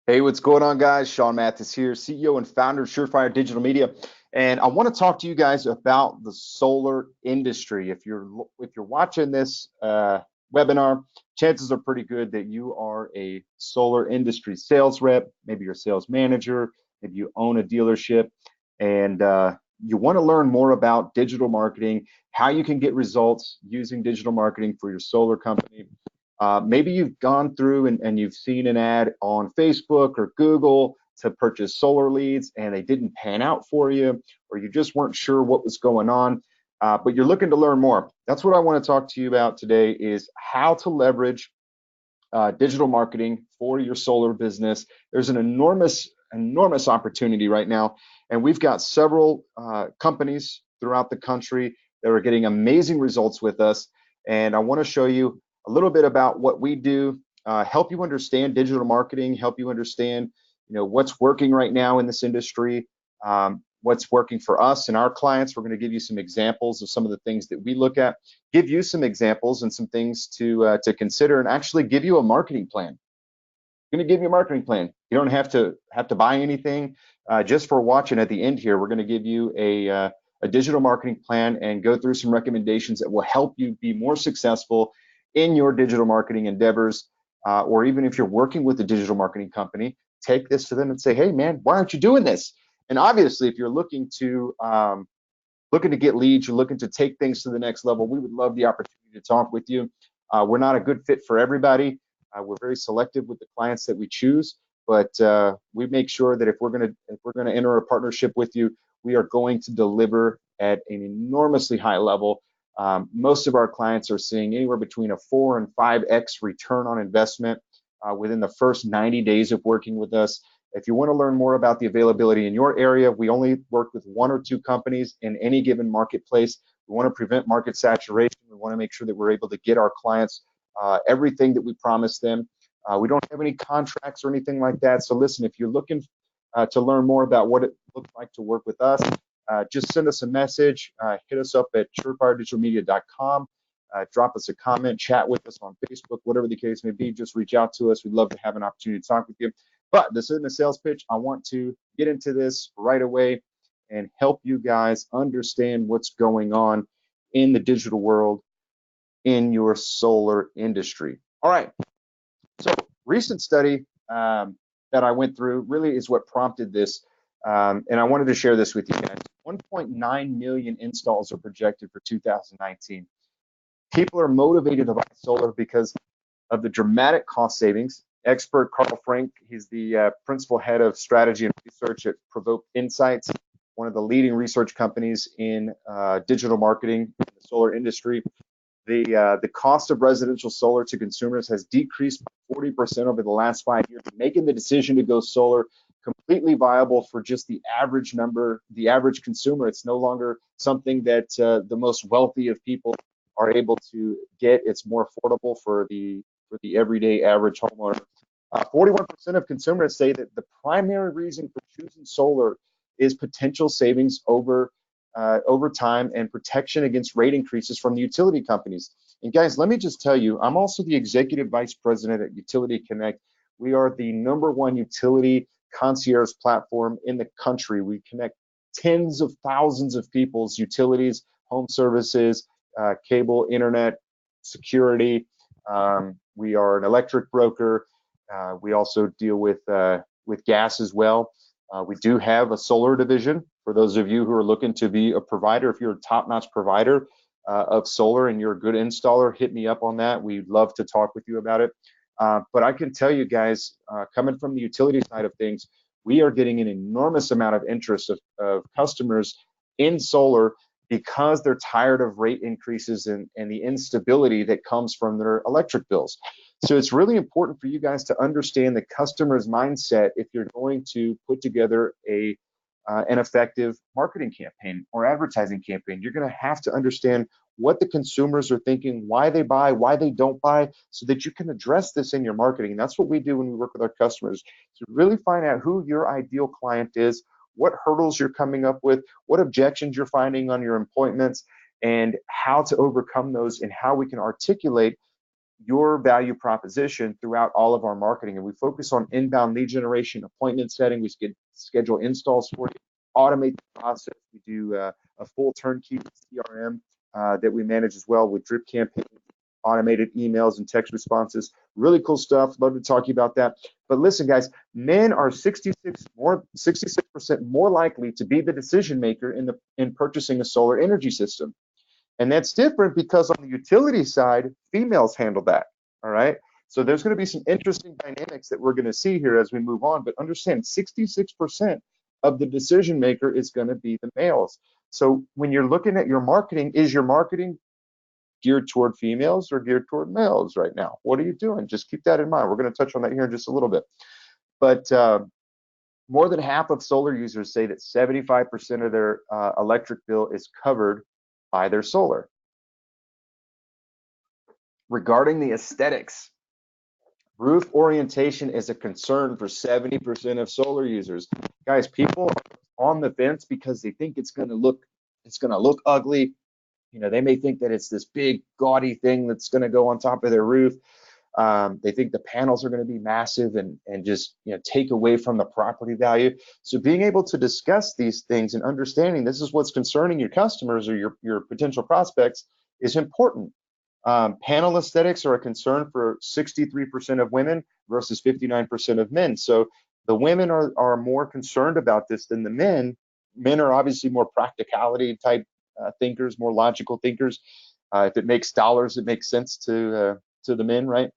Hey, what's going on, guys? Sean Mathis here, CEO and founder of SureFire Digital Media, and I want to talk to you guys about the solar industry. If you're watching this webinar, chances are pretty good that you are a solar industry sales rep. Maybe you're a sales manager. Maybe you own a dealership, and you want to learn more about digital marketing, how you can get results using digital marketing for your solar company. Maybe you've gone through and you've seen an ad on Facebook or Google to purchase solar leads and they didn't pan out for you, or you just weren't sure what was going on, but you're looking to learn more. That's what I want to talk to you about today, is how to leverage digital marketing for your solar business. There's an enormous opportunity right now, and we've got several companies throughout the country that are getting amazing results with us. And I want to show you a little bit about what we do, help you understand digital marketing, help you understand, what's working right now in this industry, what's working for us and our clients. We're going to give you some examples of some of the things that we look at, give you some examples and some things to consider, and actually give you a marketing plan. I'm going to give you a marketing plan. You don't have to buy anything. Just for watching at the end here, we're going to give you a digital marketing plan and go through some recommendations that will help you be more successful in your digital marketing endeavors, or even if you're working with a digital marketing company, take this to them and say, hey man, why aren't you doing this? And obviously, if you're looking to get leads, you're looking to take things to the next level, we would love the opportunity to talk with you. We're not a good fit for everybody. We're very selective with the clients that we choose, but we make sure that if we're gonna enter a partnership with you, we are going to deliver at an enormously high level. Most of our clients are seeing anywhere between a 4 and 5x return on investment within the first 90 days of working with us. If you want to learn more about the availability in your area, we only work with 1 or 2 companies in any given marketplace. We want to prevent market saturation. We want to make sure that we're able to get our clients everything that we promise them. We don't have any contracts or anything like that. So listen, if you're looking to learn more about what it looks like to work with us, just send us a message, hit us up at surefiredigitalmedia.com, drop us a comment, chat with us on Facebook, whatever the case may be. Just reach out to us. We'd love to have an opportunity to talk with you. But this isn't a sales pitch. I want to get into this right away and help you guys understand what's going on in the digital world in your solar industry. All right. So recent study that I went through really is what prompted this. And I wanted to share this with you guys. 1.9 million installs are projected for 2019. People are motivated to buy solar because of the dramatic cost savings. Expert Carl Frank, he's the principal head of strategy and research at Provoke Insights, one of the leading research companies in digital marketing in the solar industry. The cost of residential solar to consumers has decreased by 40% over the last 5 years, making the decision to go solar completely viable for just the average consumer. It's no longer something that the most wealthy of people are able to get. It's more affordable for the everyday average homeowner. 41% of consumers say that the primary reason for choosing solar is potential savings over time and protection against rate increases from the utility companies. And guys, let me just tell you, I'm also the executive vice president at Utility Connect. We are the #1 utility concierge platform in the country. We connect tens of thousands of people's utilities, home services, cable, internet, security. We are an electric broker. We also deal with gas as well. We do have a solar division for those of you who are looking to be a provider. If you're a top-notch provider of solar and you're a good installer, hit me up on that. We'd love to talk with you about it. But I can tell you guys, coming from the utility side of things, we are getting an enormous amount of interest of customers in solar because they're tired of rate increases and the instability that comes from their electric bills. So it's really important for you guys to understand the customer's mindset if you're going to put together an effective marketing campaign or advertising campaign. You're going to have to understand what the consumers are thinking, why they buy, why they don't buy, so that you can address this in your marketing. And that's what we do when we work with our customers, to really find out who your ideal client is, what hurdles you're coming up with, what objections you're finding on your appointments, and how to overcome those, and how we can articulate your value proposition throughout all of our marketing. And we focus on inbound lead generation, appointment setting. We schedule installs for you, automate the process. We do a full turnkey CRM that we manage as well with drip campaigns, automated emails and text responses. Really cool stuff. Love to talk to you about that. But listen, guys, men are 66% more likely to be the decision maker in purchasing a solar energy system. And that's different because on the utility side, females handle that. All right. So there's going to be some interesting dynamics that we're going to see here as we move on. But understand 66% of the decision maker is going to be the males. So when you're looking at your marketing, is your marketing geared toward females or geared toward males right now? What are you doing? Just keep that in mind. We're going to touch on that here in just a little bit. But more than half of solar users say that 75% of their electric bill is covered by their solar. Regarding the aesthetics, roof orientation is a concern for 70% of solar users. Guys, people are on the fence because they think it's going to look ugly. You know, they may think that it's this big gaudy thing that's going to go on top of their roof. They think the panels are going to be massive and just, you know, take away from the property value. So being able to discuss these things and understanding this is what's concerning your customers or your potential prospects is important. Panel aesthetics are a concern for 63% of women versus 59% of men. So the women are more concerned about this than the men. Men are obviously more practicality type thinkers, more logical thinkers. If it makes dollars, it makes sense to the men, right?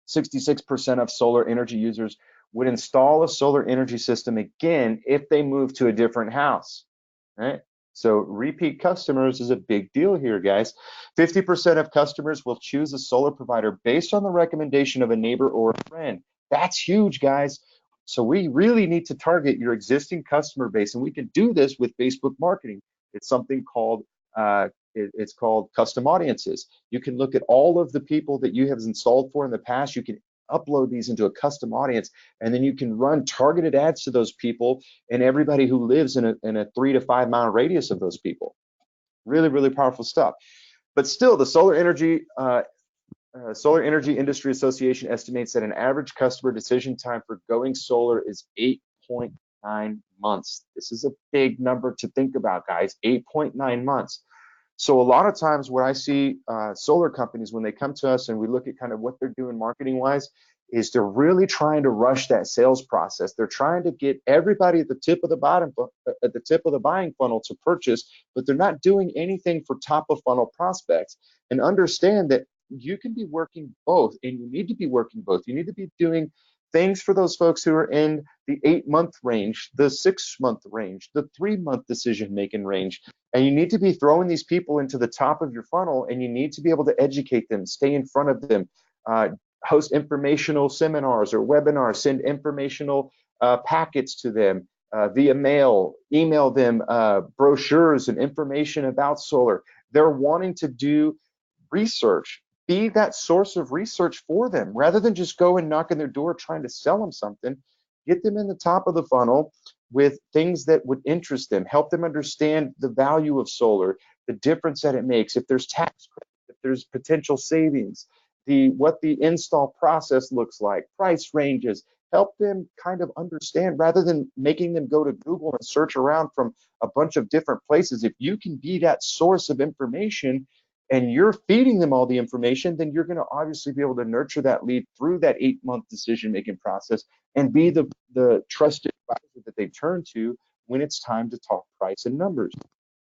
66% of solar energy users would install a solar energy system again if they move to a different house, right? So repeat customers is a big deal here, guys. 50% of customers will choose a solar provider based on the recommendation of a neighbor or a friend. That's huge, guys. So we really need to target your existing customer base, and we can do this with Facebook marketing. It's something called it's called custom audiences. You can look at all of the people that you have installed for in the past. You can upload these into a custom audience, and then you can run targeted ads to those people and everybody who lives in a 3 to 5 mile radius of those people. Really, really powerful stuff. But still, the Solar Energy Industry Association estimates that an average customer decision time for going solar is 8.9 months. This is a big number to think about, guys. 8.9 months. So a lot of times what I see solar companies, when they come to us and we look at kind of what they're doing marketing wise, is they're really trying to rush that sales process. They're trying to get everybody at the tip of the buying funnel to purchase, but they're not doing anything for top of funnel prospects. And understand that you can be working both, and you need to be working both. You need to be doing things for those folks who are in the 8-month range, the 6-month range, the 3-month decision-making range. And you need to be throwing these people into the top of your funnel, and you need to be able to educate them, stay in front of them, host informational seminars or webinars, send informational packets to them via mail, email them brochures and information about solar. They're wanting to do research. Be that source of research for them rather than just go and knock on their door trying to sell them something. Get them in the top of the funnel with things that would interest them, help them understand the value of solar, the difference that it makes, if there's tax credit, if there's potential savings, what the install process looks like, price ranges. Help them kind of understand rather than making them go to Google and search around from a bunch of different places. If you can be that source of information and you're feeding them all the information, then you're going to obviously be able to nurture that lead through that 8-month decision-making process and be the trusted advisor that they turn to when it's time to talk price and numbers.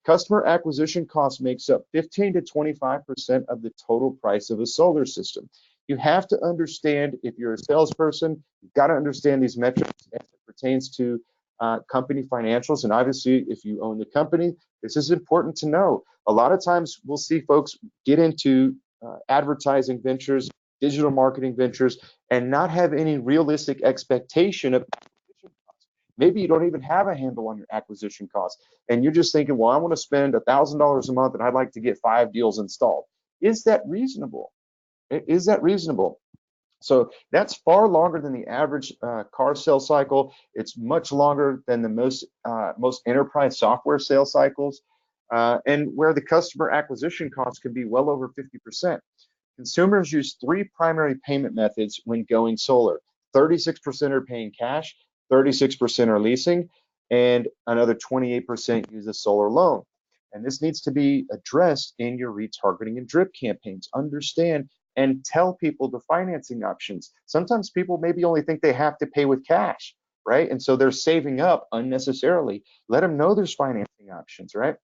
Customer acquisition cost makes up 15 to 25% of the total price of a solar system. You have to understand, if you're a salesperson, you've got to understand these metrics as it pertains to company financials. And obviously, if you own the company, this is important to know. A lot of times we'll see folks get into advertising ventures, digital marketing ventures, and not have any realistic expectation of acquisition costs. Maybe you don't even have a handle on your acquisition costs, and you're just thinking, well, I want to spend $1,000 a month and I'd like to get 5 deals installed. Is that reasonable? Is that reasonable? So that's far longer than the average car sales cycle. It's much longer than the most enterprise software sales cycles, and where the customer acquisition costs can be well over 50%. Consumers use three primary payment methods when going solar. 36% are paying cash, 36% are leasing, and another 28% use a solar loan. And this needs to be addressed in your retargeting and drip campaigns. Understand and tell people the financing options. Sometimes people maybe only think they have to pay with cash, right? And so they're saving up unnecessarily. Let them know there's financing options, right?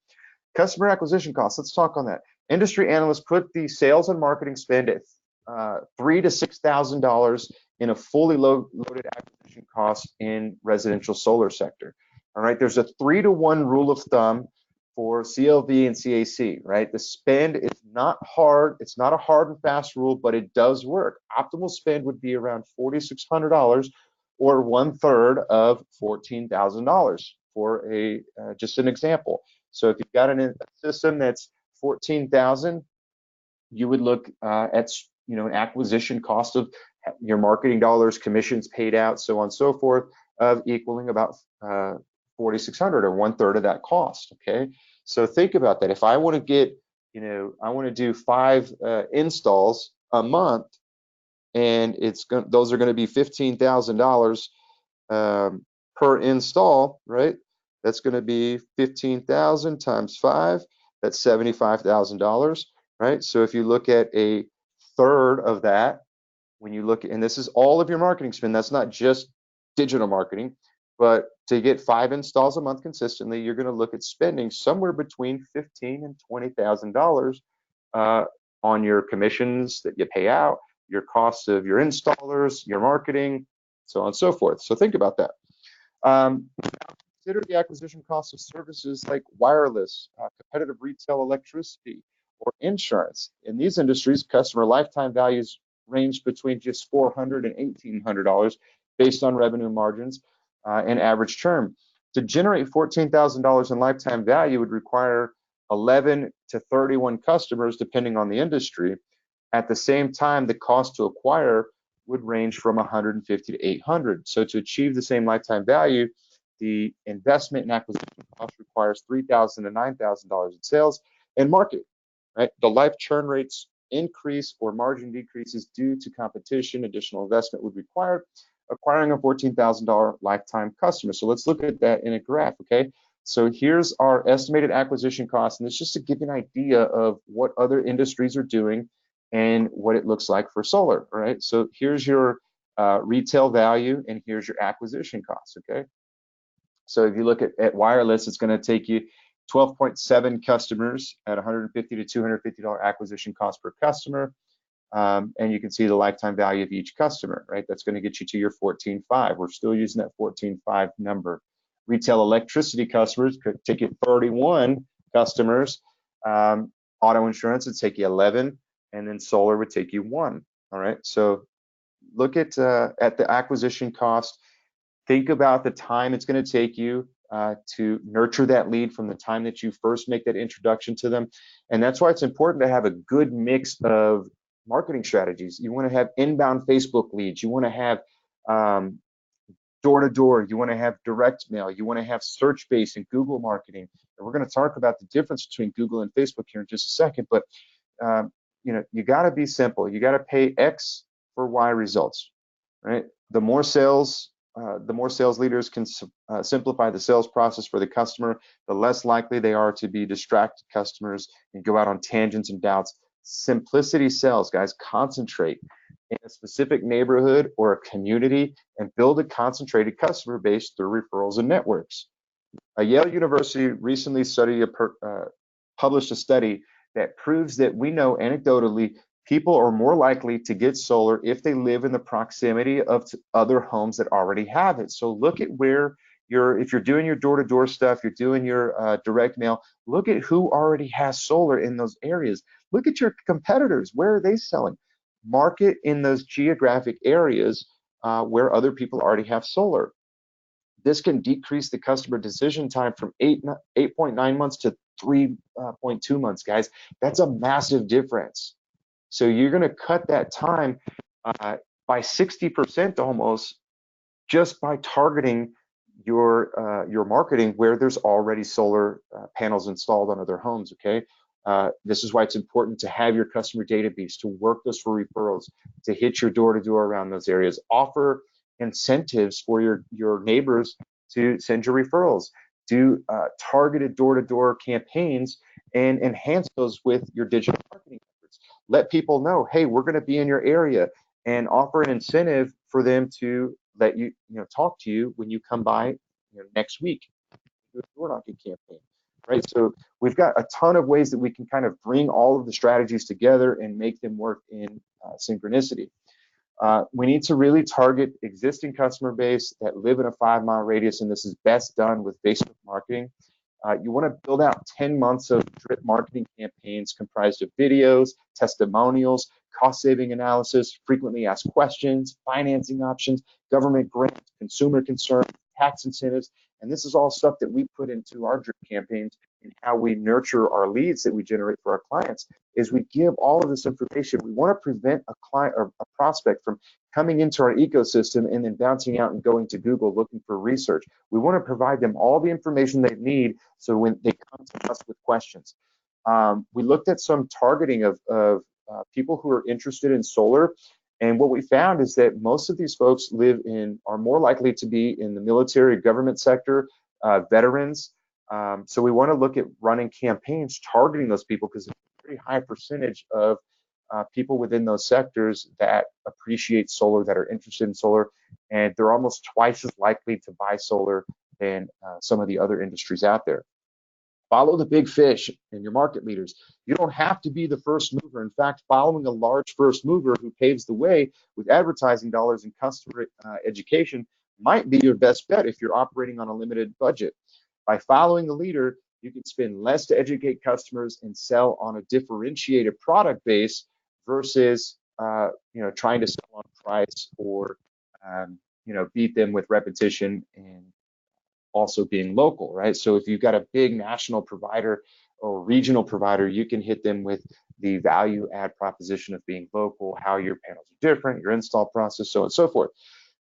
Customer acquisition costs. Let's talk on that. Industry analysts put the sales and marketing spend at $3,000 to $6,000 in a fully loaded acquisition cost in residential solar sector. All right, there's a 3-to-1 rule of thumb for CLV and CAC, right? The spend is not hard. It's not a hard and fast rule, but it does work. Optimal spend would be around $4,600 or 1/3 of $14,000 for a just an example. So if you've got a system that's 14,000, you would look at an acquisition cost of your marketing dollars, commissions paid out, so on and so forth, of equaling about 4,600 or 1/3 of that cost. Okay, so think about that. If I want to get, I want to do 5 installs a month, and those are going to be $15,000 per install, right? That's going to be 15,000 times 5. That's $75,000, right? So if you look at a third of that, when you look at, and this is all of your marketing spend, that's not just digital marketing, but to get 5 installs a month consistently, you're going to look at spending somewhere between $15,000 and $20,000 on your commissions that you pay out, your costs of your installers, your marketing, so on and so forth. So think about that. Consider the acquisition cost of services like wireless, competitive retail electricity, or insurance. In these industries, customer lifetime values range between just $400 and $1,800 based on revenue margins and average term. To generate $14,000 in lifetime value would require 11 to 31 customers, depending on the industry. At the same time, the cost to acquire would range from 150 to 800. So to achieve the same lifetime value, the investment in acquisition cost requires $3,000 to $9,000 in sales and marketing, right? The life churn rates increase or margin decreases due to competition. Additional investment would require acquiring a $14,000 lifetime customer. So let's look at that in a graph, okay? So here's our estimated acquisition cost, and it's just to give you an idea of what other industries are doing and what it looks like for solar, all right? So here's your retail value, and here's your acquisition cost, okay? So if you look at wireless, it's going to take you 12.7 customers at $150 to $250 acquisition cost per customer. And you can see the lifetime value of each customer, right? That's going to get you to your 14.5. We're still using that 14.5 number. Retail electricity customers could take you 31 customers. Auto insurance would take you 11, and then solar would take you 1. All right. So look at the acquisition cost. Think about the time it's going to take you to nurture that lead from the time that you first make that introduction to them. And that's why it's important to have a good mix of marketing strategies. You want to have inbound Facebook leads. You want to have door-to-door. You want to have direct mail. You want to have search-based and Google marketing. And we're going to talk about the difference between Google and Facebook here in just a second. But you got to be simple. You got to pay X for Y results, right? The more sales leaders can simplify the sales process for the customer, the less likely they are to be distracted customers and go out on tangents and doubts. Simplicity sells, guys. Concentrate in a specific neighborhood or a community and build a concentrated customer base through referrals and networks. Yale University recently published a study that proves that we know anecdotally people are more likely to get solar if they live in the proximity of other homes that already have it. So look at where if you're doing your door-to-door stuff, you're doing your direct mail, look at who already has solar in those areas. Look at your competitors. Where are they selling? Market in those geographic areas where other people already have solar. This can decrease the customer decision time from 8.9 months to 3.2 months, guys. That's a massive difference. So you're going to cut that time by 60% almost just by targeting your marketing where there's already solar panels installed on other homes, okay? This is why it's important to have your customer database, to work those for referrals, to hit your door to door around those areas, offer incentives for your neighbors to send your referrals, do targeted door to door campaigns, and enhance those with your digital marketing efforts. Let people know, hey, we're going to be in your area, and offer an incentive for them to let you, talk to you when you come by, next week. Do a door knocking campaign, right? So we've got a ton of ways that we can kind of bring all of the strategies together and make them work in synchronicity. We need to really target existing customer base that live in a 5-mile radius, and this is best done with Facebook marketing. You want to build out 10 months of drip marketing campaigns comprised of videos, testimonials, cost-saving analysis, frequently asked questions, financing options, government grants, consumer concerns, tax incentives, and this is all stuff that we put into our drip campaigns and how we nurture our leads that we generate for our clients. Is we give all of this information. We want to prevent a client or a prospect from coming into our ecosystem and then bouncing out and going to Google looking for research. We want to provide them all the information they need so when they come to us with questions. We looked at some targeting of people who are interested in solar, and what we found is that most of these folks are more likely to be in the military, government sector, veterans. So we want to look at running campaigns targeting those people because there's a pretty high percentage of people within those sectors that appreciate solar, that are interested in solar, and they're almost twice as likely to buy solar than some of the other industries out there. Follow the big fish and your market leaders. You don't have to be the first mover. In fact, following a large first mover who paves the way with advertising dollars and customer education might be your best bet if you're operating on a limited budget. By following the leader, you can spend less to educate customers and sell on a differentiated product base versus trying to sell on price or beat them with repetition and also being local, right? So if you've got a big national provider or regional provider, you can hit them with the value add proposition of being local, how your panels are different, your install process, so on and so forth.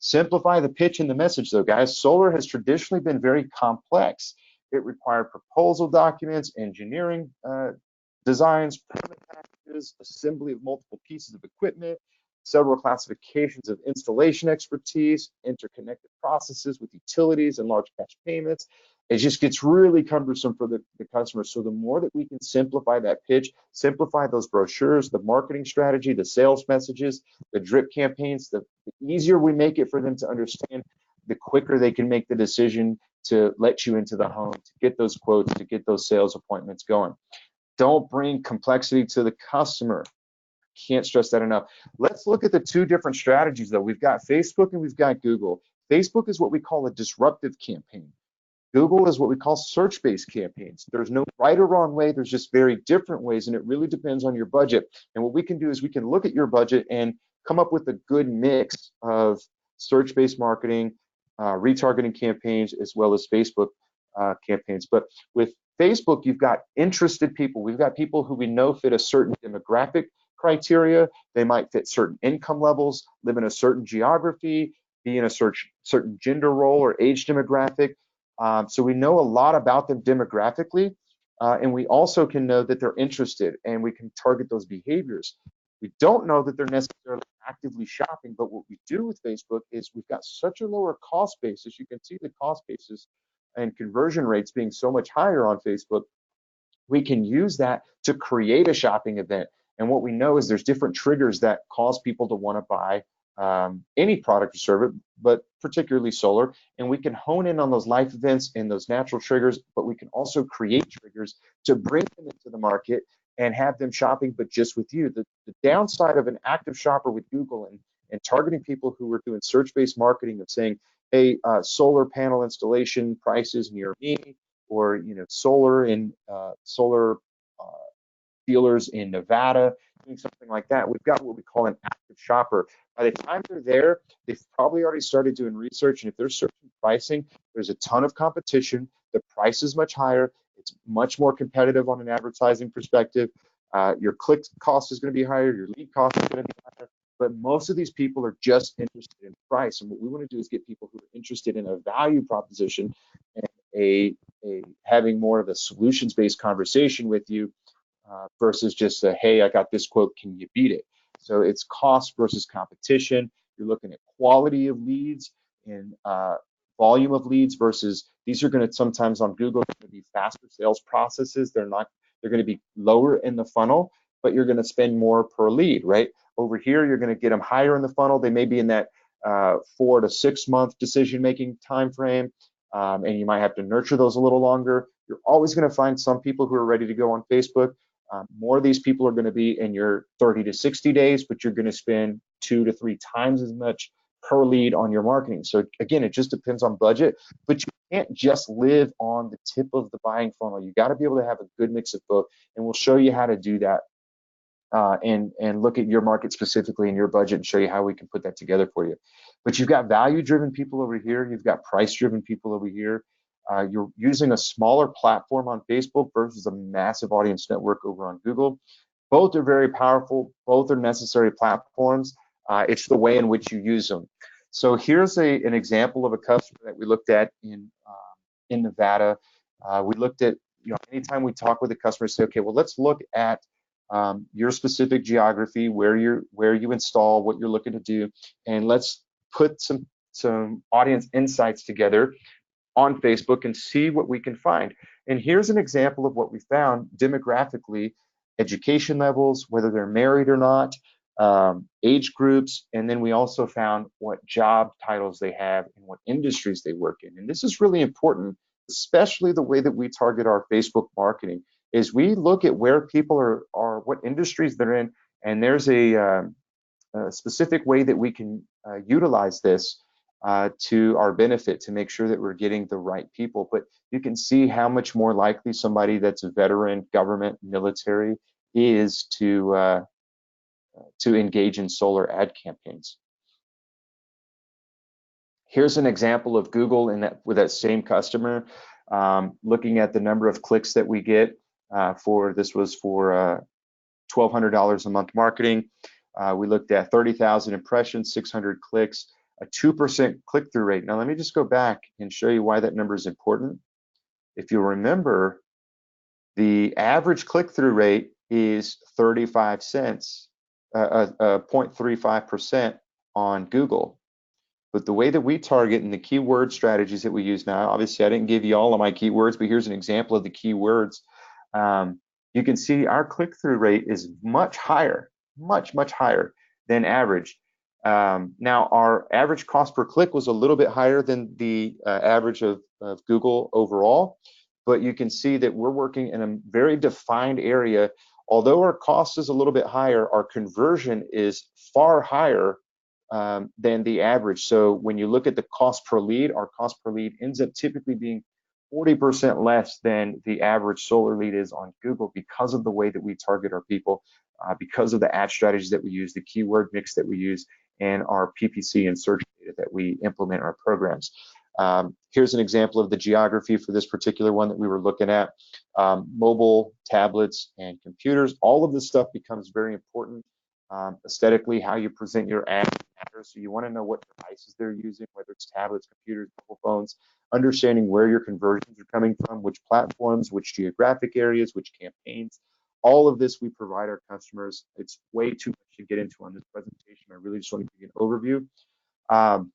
Simplify the pitch and the message though, guys. Solar has traditionally been very complex. It required proposal documents, engineering designs, permit packages, assembly of multiple pieces of equipment, several classifications of installation expertise, interconnected processes with utilities and large cash payments. It just gets really cumbersome for the customer. So the more that we can simplify that pitch, simplify those brochures, the marketing strategy, the sales messages, the drip campaigns, the easier we make it for them to understand, the quicker they can make the decision to let you into the home, to get those quotes, to get those sales appointments going. Don't bring complexity to the customer. Can't stress that enough. Let's look at the two different strategies though. We've got Facebook and we've got Google. Facebook is what we call a disruptive campaign. Google is what we call search-based campaigns. There's no right or wrong way, there's just very different ways, and it really depends on your budget. And what we can do is we can look at your budget and come up with a good mix of search-based marketing, retargeting campaigns, as well as Facebook campaigns. But with Facebook, you've got interested people. We've got people who we know fit a certain demographic criteria. They might fit certain income levels, live in a certain geography, be in a certain gender role or age demographic. So we know a lot about them demographically, and we also can know that they're interested, and we can target those behaviors. We don't know that they're necessarily actively shopping, but what we do with Facebook is we've got such a lower cost basis. You can see the cost basis and conversion rates being so much higher on Facebook. We can use that to create a shopping event. And what we know is there's different triggers that cause people to want to buy any product or service, but particularly solar. And we can hone in on those life events and those natural triggers, but we can also create triggers to bring them into the market and have them shopping, but just with you. The downside of an active shopper with Google and targeting people who are doing search-based marketing of saying, hey, solar panel installation prices near me, or solar dealers in Nevada, doing something like that. We've got what we call an active shopper. By the time they're there, they've probably already started doing research, and if they're searching pricing, there's a ton of competition. The price is much higher. It's much more competitive on an advertising perspective. Your click cost is going to be higher. Your lead cost is going to be higher. But most of these people are just interested in price, and what we want to do is get people who are interested in a value proposition and having more of a solutions-based conversation with you. versus just a, hey, I got this quote, can you beat it? So it's cost versus competition. You're looking at quality of leads and volume of leads versus these are going to sometimes on Google going to be faster sales processes. They're going to be lower in the funnel, but you're going to spend more per lead, right? Over here, you're going to get them higher in the funnel. They may be in that 4 to 6 month decision-making time frame, and you might have to nurture those a little longer. You're always going to find some people who are ready to go on Facebook. More of these people are going to be in your 30 to 60 days, but you're going to spend 2 to 3 times as much per lead on your marketing. So again, it just depends on budget, but you can't just live on the tip of the buying funnel. You got to be able to have a good mix of both, and we'll show you how to do that and look at your market specifically and your budget and show you how we can put that together for you. But you've got value-driven people over here. You've got price-driven people over here. You're using a smaller platform on Facebook versus a massive audience network over on Google. Both are very powerful. Both are necessary platforms. It's the way in which you use them. So here's an example of a customer that we looked at in Nevada. We looked at, anytime we talk with a customer, say, okay, well, let's look at your specific geography, where you install, what you're looking to do, and let's put some audience insights together on Facebook and see what we can find. And here's an example of what we found demographically: education levels, whether they're married or not, age groups, and then we also found what job titles they have and what industries they work in. And this is really important, especially the way that we target our Facebook marketing, is we look at where people are what industries they're in, and there's a specific way that we can utilize this to our benefit to make sure that we're getting the right people. But you can see how much more likely somebody that's a veteran, government, military is to engage in solar ad campaigns. Here's an example of Google with that same customer, looking at the number of clicks that we get this was for $1,200 a month marketing. We looked at 30,000 impressions, 600 clicks, a 2% click-through rate. Now let me just go back and show you why that number is important. If you remember, the average click-through rate is 35 cents, 0.35% on Google. But the way that we target and the keyword strategies that we use now, obviously I didn't give you all of my keywords, but here's an example of the keywords. You can see our click-through rate is much higher, much higher than average. Now our average cost per click was a little bit higher than the average of Google overall, but you can see that we're working in a very defined area. Although our cost is a little bit higher, our conversion is far higher than the average. So when you look at the cost per lead, our cost per lead ends up typically being 40% less than the average solar lead is on Google, because of the way that we target our people, because of the ad strategies that we use, the keyword mix that we use, and our PPC and search data that we implement in our programs. Here's an example of the geography for this particular one that we were looking at. Mobile, tablets, and computers. All of this stuff becomes very important. Aesthetically, how you present your ad matters. So you want to know what devices they're using, whether it's tablets, computers, mobile phones, understanding where your conversions are coming from, which platforms, which geographic areas, which campaigns. All of this we provide our customers. It's way too much to get into on this presentation. I really just want to give you an overview.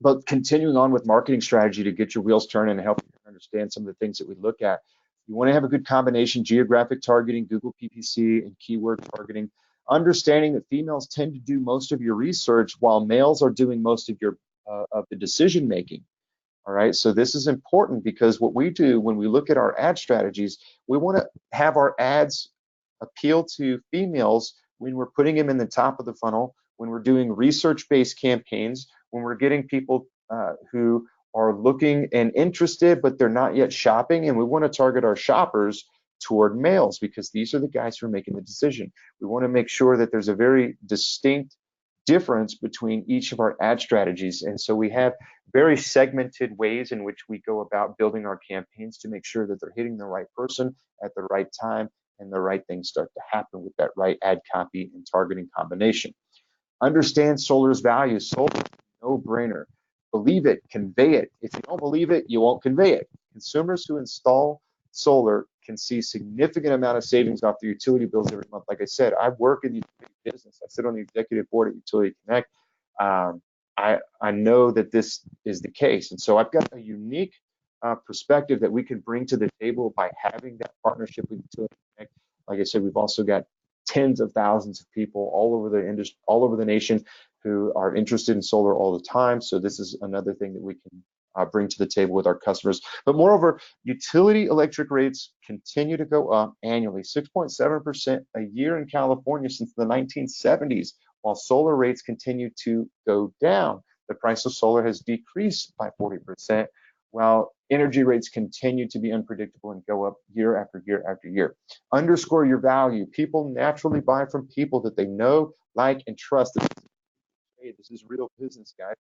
But continuing on with marketing strategy to get your wheels turning and help you understand some of the things that we look at. You want to have a good combination: geographic targeting, Google PPC, and keyword targeting. Understanding that females tend to do most of your research while males are doing most of the decision making. All right, so this is important, because what we do when we look at our ad strategies, we want to have our ads appeal to females when we're putting them in the top of the funnel, when we're doing research-based campaigns, when we're getting people who are looking and interested, but they're not yet shopping, and we want to target our shoppers toward males, because these are the guys who are making the decision. We want to make sure that there's a very distinct difference between each of our ad strategies. And so we have very segmented ways in which we go about building our campaigns to make sure that they're hitting the right person at the right time, and the right things start to happen with that right ad copy and targeting combination. Understand solar's value. Solar is a no-brainer. Believe it, convey it. If you don't believe it, you won't convey it. Consumers who install solar can see significant amount of savings off their utility bills every month. Like I said, I work in the utility business. I sit on the executive board at Utility Connect. I know that this is the case, and so I've got a unique perspective that we can bring to the table by having that partnership with Utility Connect. Like I said, we've also got tens of thousands of people all over the industry, all over the nation, who are interested in solar all the time. So this is another thing that we can bring to the table with our customers. But moreover, utility electric rates continue to go up annually, 6.7% a year in California since the 1970s, while solar rates continue to go down. The price of solar has decreased by 40%, while energy rates continue to be unpredictable and go up year after year after year. Underscore your value. People naturally buy from people that they know, like, and trust. This is real business, guys.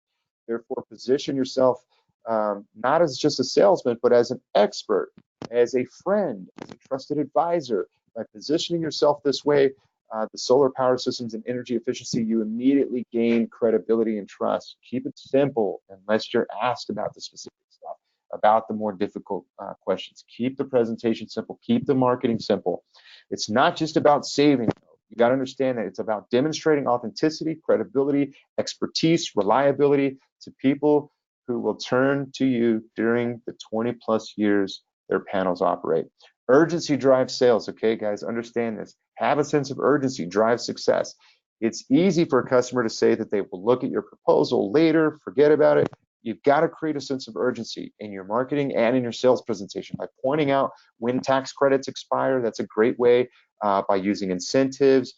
Therefore, position yourself not as just a salesman, but as an expert, as a friend, as a trusted advisor. By positioning yourself this way, the solar power systems and energy efficiency, you immediately gain credibility and trust. Keep it simple unless you're asked about the specific stuff, about the more difficult questions. Keep the presentation simple. Keep the marketing simple. It's not just about saving. You got to understand that it's about demonstrating authenticity, credibility, expertise, reliability to people who will turn to you during the 20+ years their panels operate. Urgency drives sales, okay, guys? Understand this. Have a sense of urgency, drive success. It's easy for a customer to say that they will look at your proposal later, forget about it. You've got to create a sense of urgency in your marketing and in your sales presentation by pointing out when tax credits expire. That's a great way, by using incentives,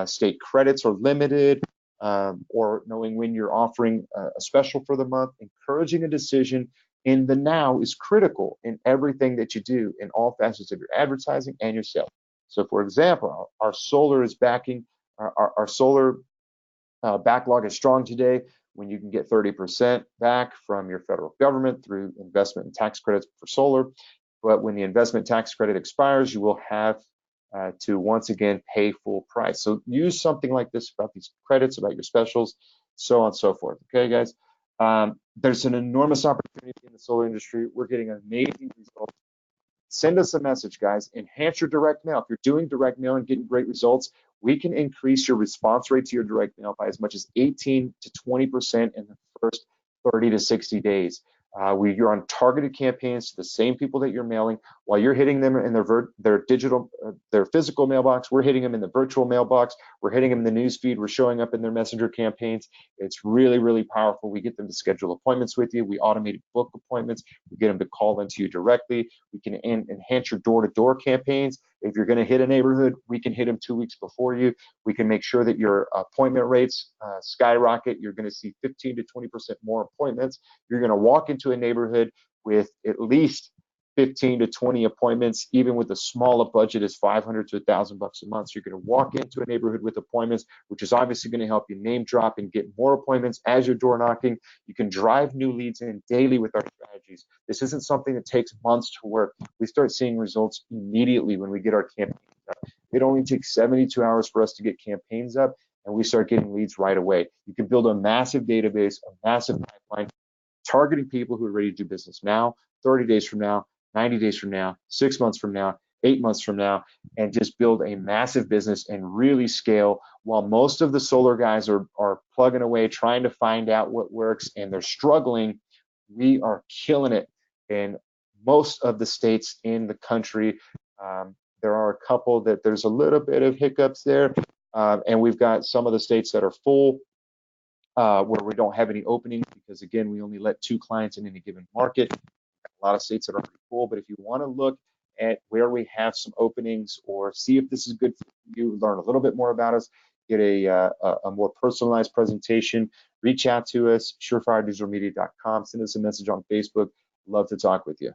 state credits are limited, or knowing when you're offering a special for the month. Encouraging a decision in the now is critical in everything that you do in all facets of your advertising and your sales. So for example, our solar is backing, our solar backlog is strong today when you can get 30% back from your federal government through investment and tax credits for solar. But when the investment tax credit expires, you will have to once again pay full price. So use something like this about these credits, about your specials, so on and so forth. Okay, guys? There's an enormous opportunity in the solar industry. We're getting amazing results. Send us a message, guys. Enhance your direct mail. If you're doing direct mail and getting great results, we can increase your response rate to your direct mail by as much as 18 to 20% in the first 30 to 60 days. You're on targeted campaigns to the same people that you're mailing. While you're hitting them in their physical mailbox, we're hitting them in the virtual mailbox. We're hitting them in the news feed. We're showing up in their messenger campaigns. It's really, really powerful. We get them to schedule appointments with you. We automated book appointments. We get them to call into you directly. We can enhance your door-to-door campaigns. If you're going to hit a neighborhood, we can hit them 2 weeks before you. We can make sure that your appointment rates skyrocket. You're going to see 15 to 20% more appointments. You're going to walk into a neighborhood with at least 15 to 20 appointments, even with a smaller budget as $500 to $1,000 a month. So you're going to walk into a neighborhood with appointments, which is obviously going to help you name drop and get more appointments as you're door knocking. You can drive new leads in daily with our strategies. This isn't something that takes months to work. We start seeing results immediately when we get our campaigns up. It only takes 72 hours for us to get campaigns up, and we start getting leads right away. You can build a massive database, a massive pipeline, targeting people who are ready to do business now, 30 days from now, 90 days from now, 6 months from now, 8 months from now, and just build a massive business and really scale. While most of the solar guys are plugging away, trying to find out what works, and they're struggling, we are killing it in most of the states in the country. There are a couple that there's a little bit of hiccups there, and we've got some of the states that are full, where we don't have any openings because, again, we only let 2 clients in any given market. A lot of states that are already full, but if you want to look at where we have some openings or see if this is good for you, learn a little bit more about us, get a more personalized presentation, reach out to us, SureFireDigitalMedia.com, send us a message on Facebook. Love to talk with you.